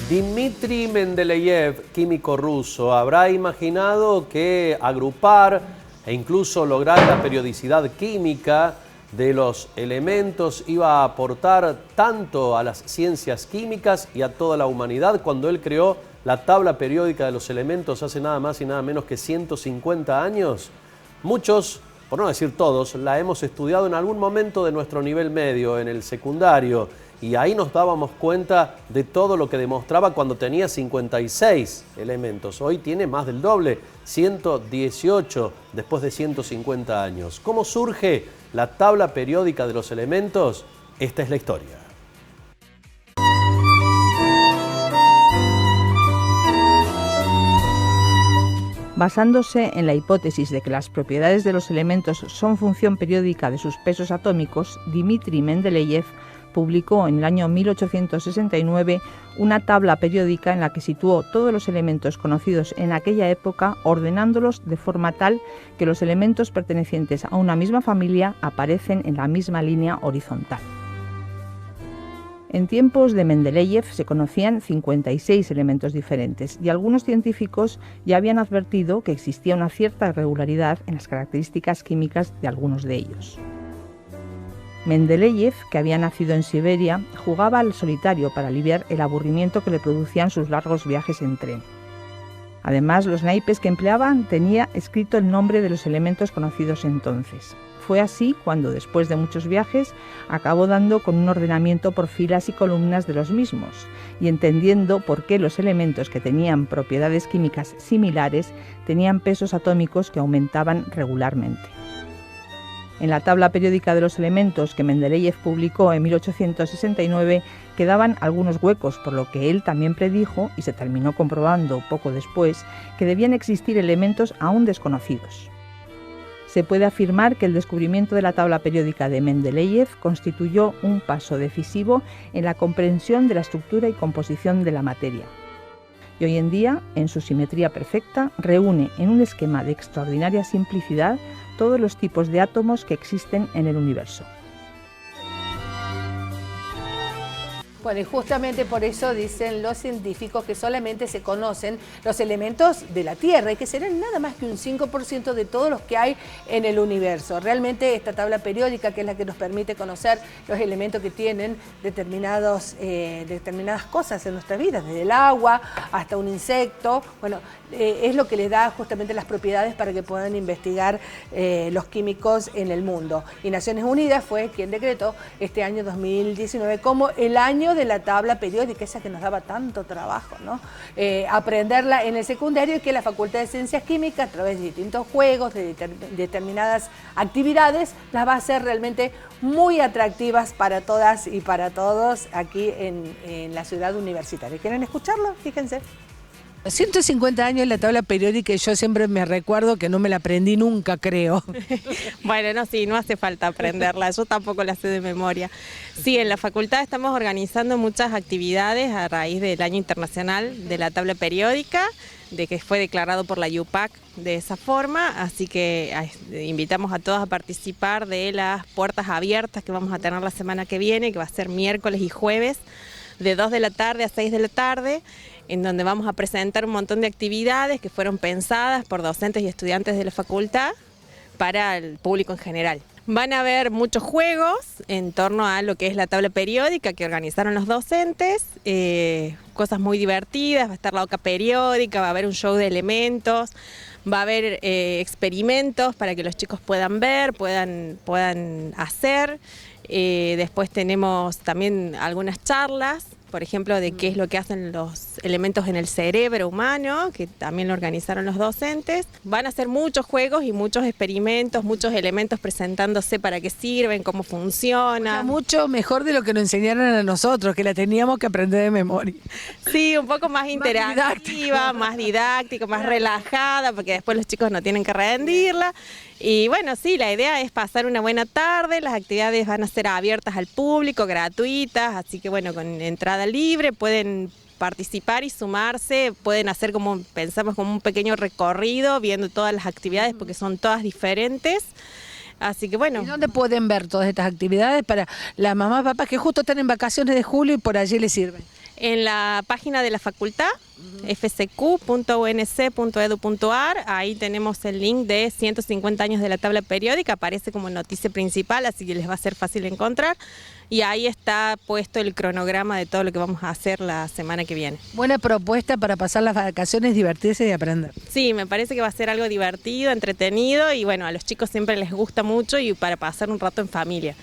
Dmitri Mendeleev, químico ruso, habrá imaginado que agrupar e incluso lograr la periodicidad química de los elementos iba a aportar tanto a las ciencias químicas y a toda la humanidad cuando él creó la tabla periódica de los elementos hace nada más y nada menos que 150 años. Muchos, por no decir todos, la hemos estudiado en algún momento de nuestro nivel medio, en el secundario, y ahí nos dábamos cuenta de todo lo que demostraba cuando tenía 56 elementos. Hoy tiene más del doble, 118 después de 150 años. ¿Cómo surge la tabla periódica de los elementos? Esta es la historia. Basándose en la hipótesis de que las propiedades de los elementos son función periódica de sus pesos atómicos, Dmitri Mendeleev publicó en el año 1869 una tabla periódica en la que situó todos los elementos conocidos en aquella época, ordenándolos de forma tal que los elementos pertenecientes a una misma familia aparecen en la misma línea horizontal. En tiempos de Mendeleev se conocían 56 elementos diferentes y algunos científicos ya habían advertido que existía una cierta irregularidad en las características químicas de algunos de ellos. Mendeleev, que había nacido en Siberia, jugaba al solitario para aliviar el aburrimiento que le producían sus largos viajes en tren. Además, los naipes que empleaban tenía escrito el nombre de los elementos conocidos entonces. Fue así cuando, después de muchos viajes, acabó dando con un ordenamiento por filas y columnas de los mismos, y entendiendo por qué los elementos que tenían propiedades químicas similares tenían pesos atómicos que aumentaban regularmente. En la tabla periódica de los elementos que Mendeleev publicó en 1869 quedaban algunos huecos, por lo que él también predijo, y se terminó comprobando poco después, que debían existir elementos aún desconocidos. Se puede afirmar que el descubrimiento de la tabla periódica de Mendeleev constituyó un paso decisivo en la comprensión de la estructura y composición de la materia. Y hoy en día, en su simetría perfecta, reúne en un esquema de extraordinaria simplicidad todos los tipos de átomos que existen en el universo. Bueno, y justamente por eso dicen los científicos que solamente se conocen los elementos de la Tierra y que serán nada más que un 5% de todos los que hay en el universo. Realmente esta tabla periódica, que es la que nos permite conocer los elementos que tienen determinadas cosas en nuestra vida, desde el agua hasta un insecto, bueno, es lo que les da justamente las propiedades para que puedan investigar los químicos en el mundo. Y Naciones Unidas fue quien decretó este año 2019 como el año de la tabla periódica, esa que nos daba tanto trabajo, ¿no? Aprenderla en el secundario, y que la Facultad de Ciencias Químicas, a través de distintos juegos, de determinadas actividades, las va a hacer realmente muy atractivas para todas y para todos aquí en la ciudad universitaria. ¿Quieren escucharlo? Fíjense. 150 años la tabla periódica, y yo siempre me recuerdo que no me la aprendí nunca, creo. Bueno, no, sí, no hace falta aprenderla, yo tampoco la sé de memoria. Sí, en la facultad estamos organizando muchas actividades a raíz del Año Internacional de la Tabla Periódica, de que fue declarado por la UPAC de esa forma, así que invitamos a todos a participar de las puertas abiertas que vamos a tener la semana que viene, que va a ser miércoles y jueves, de 2 de la tarde a 6 de la tarde, en donde vamos a presentar un montón de actividades que fueron pensadas por docentes y estudiantes de la facultad para el público en general. Van a haber muchos juegos en torno a lo que es la tabla periódica que organizaron los docentes, cosas muy divertidas, va a estar la oca periódica, va a haber un show de elementos, va a haber experimentos para que los chicos puedan ver, puedan hacer. Después tenemos también algunas charlas, por ejemplo, de qué es lo que hacen los elementos en el cerebro humano, que también lo organizaron los docentes. Van a hacer muchos juegos y muchos experimentos, muchos elementos presentándose para qué sirven, cómo funcionan. Mucho mejor de lo que nos enseñaron a nosotros, que la teníamos que aprender de memoria. Sí, un poco más interactiva, más didáctica, más relajada, porque después los chicos no tienen que rendirla. Y bueno, sí, la idea es pasar una buena tarde, las actividades van a ser abiertas al público, gratuitas, así que bueno, con entrada libre pueden participar y sumarse, pueden hacer pensamos como un pequeño recorrido viendo todas las actividades porque son todas diferentes. Así que bueno. ¿Y dónde pueden ver todas estas actividades para las mamás y papás que justo están en vacaciones de julio y por allí les sirven? En la página de la facultad, fsq.unc.edu.ar, ahí tenemos el link de 150 años de la tabla periódica, aparece como noticia principal, así que les va a ser fácil encontrar. Y ahí está puesto el cronograma de todo lo que vamos a hacer la semana que viene. Buena propuesta para pasar las vacaciones, divertirse y aprender. Sí, me parece que va a ser algo divertido, entretenido y bueno, a los chicos siempre les gusta mucho y para pasar un rato en familia.